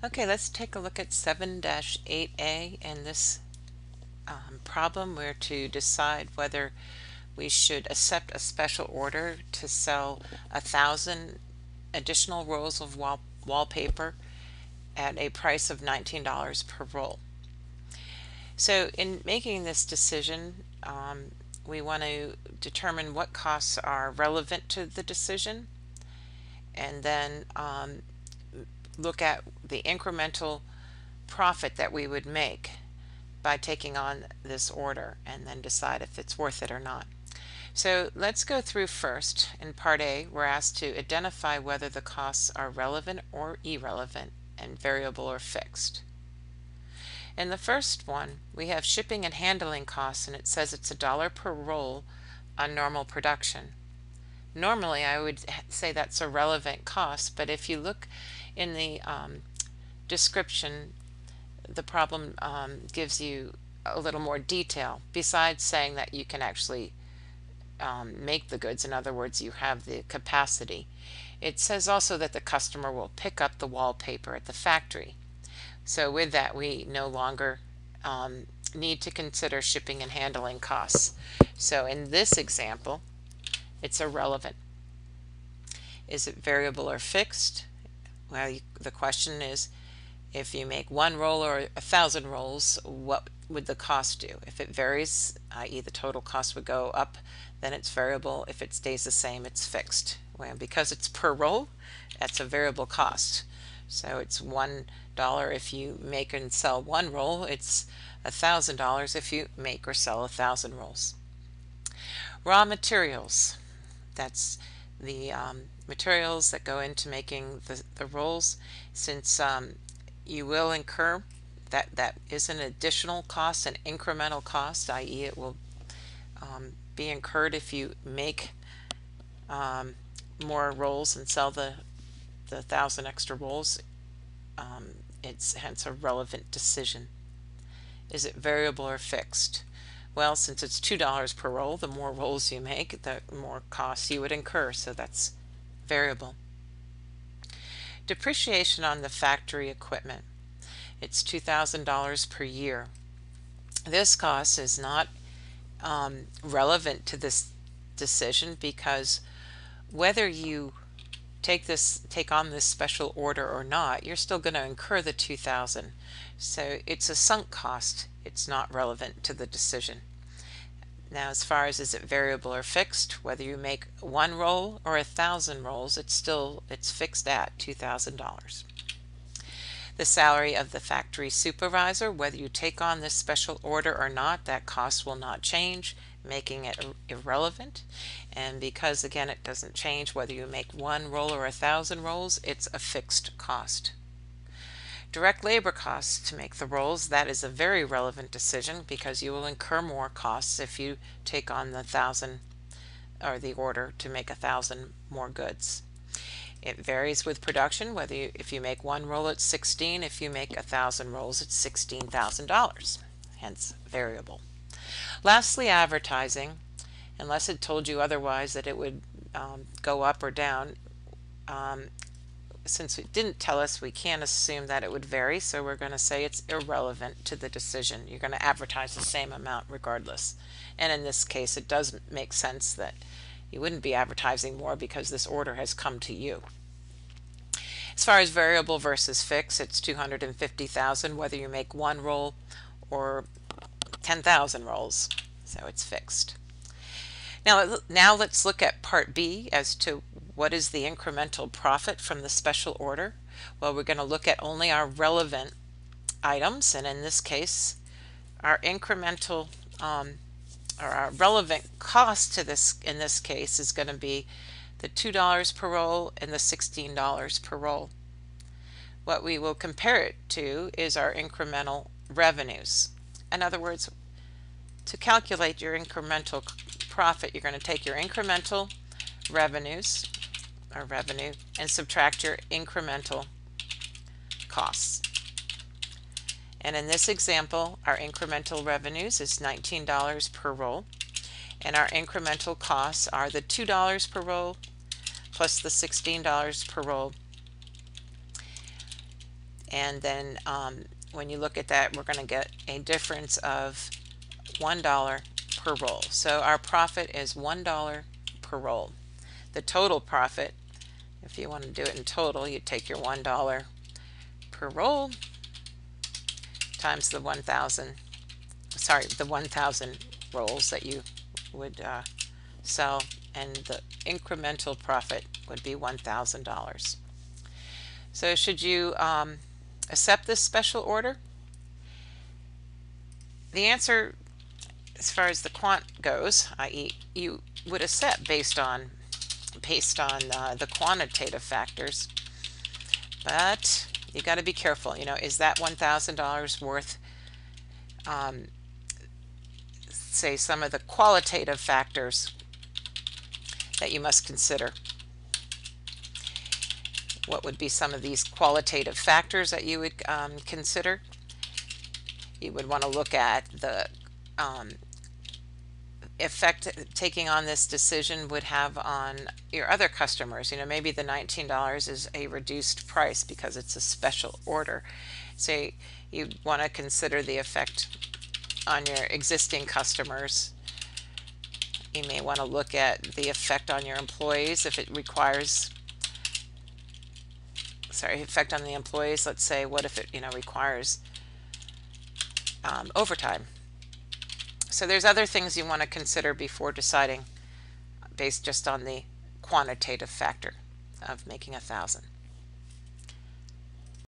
Okay, let's take a look at 7-8A. In this problem, we're to decide whether we should accept a special order to sell 1,000 additional rolls of wallpaper at a price of $19 per roll. So in making this decision, we want to determine what costs are relevant to the decision, and then look at the incremental profit that we would make by taking on this order, and then decide if it's worth it or not. So let's go through first. In part A, we're asked to identify whether the costs are relevant or irrelevant and variable or fixed. In the first one, we have shipping and handling costs, and it says it's $1 per roll on normal production. Normally, I would say that's a relevant cost, but if you look in the description, the problem gives you a little more detail, besides saying that you can actually make the goods. In other words, you have the capacity. It says also that the customer will pick up the wallpaper at the factory. So with that, we no longer need to consider shipping and handling costs. So in this example, it's irrelevant. Is it variable or fixed? Well, the question is, if you make one roll or 1,000 rolls, what would the cost do? If it varies, i.e. the total cost would go up, then it's variable. If it stays the same, it's fixed. Well, because it's per roll, that's a variable cost. So it's $1 if you make and sell one roll. It's $1,000 if you make or sell 1,000 rolls. Raw materials. That's the materials that go into making the rolls. Since you will incur that is an additional cost, an incremental cost, i.e. it will be incurred if you make more rolls and sell the 1,000 extra rolls. It's hence a relevant decision. Is it variable or fixed? Well, since it's $2 per roll, the more rolls you make, the more costs you would incur, so that's variable. Depreciation on the factory equipment. It's $2,000 per year. This cost is not relevant to this decision, because whether you take on this special order or not, you're still going to incur the $2,000. So it's a sunk cost. It's not relevant to the decision. Now, as far as is it variable or fixed, whether you make one roll or 1,000 rolls, it's fixed at $2,000. The salary of the factory supervisor, whether you take on this special order or not, that cost will not change, making it irrelevant. And because again it doesn't change whether you make one roll or 1,000 rolls, it's a fixed cost. Direct labor costs to make the rolls, that is a very relevant decision, because you will incur more costs if you take on the 1,000 or the order to make 1,000 more goods. It varies with production, if you make one roll it's 16, if you make 1,000 rolls it's $16,000, hence variable. Lastly, advertising. Unless it told you otherwise that it would go up or down, since it didn't tell us, we can't assume that it would vary, so we're going to say it's irrelevant to the decision. You're going to advertise the same amount regardless. And in this case, it does make sense that you wouldn't be advertising more because this order has come to you. As far as variable versus fixed, it's $250,000 whether you make one roll or 10,000 rolls, so it's fixed. Now let's look at part B as to what is the incremental profit from the special order. Well, we're going to look at only our relevant items, and in this case our incremental or our relevant cost to this in this case is going to be the $2 per roll and the $16 per roll. What we will compare it to is our incremental revenues. In other words, to calculate your incremental profit, you're going to take your incremental revenues or revenue and subtract your incremental costs. And in this example, our incremental revenues is $19 per roll, and our incremental costs are the $2 per roll plus the $16 per roll. And then when you look at that, we're going to get a difference of $1 per roll. So our profit is $1 per roll. The total profit, if you want to do it in total, you take your $1 per roll times the 1,000, sorry, the 1,000 rolls that you would sell, and the incremental profit would be $1,000. So should you accept this special order? The answer, as far as the quant goes, i.e. you would accept based on the quantitative factors, but you got to be careful. Is that $1,000 worth say some of the qualitative factors that you must consider? What would be some of these qualitative factors that you would consider? You would want to look at the effect taking on this decision would have on your other customers. Maybe the $19 is a reduced price because it's a special order. So you want to consider the effect on your existing customers. You may want to look at the effect on your employees if it requires, effect on the employees. Let's say, what if it requires overtime? So there's other things you want to consider before deciding based just on the quantitative factor of making 1,000.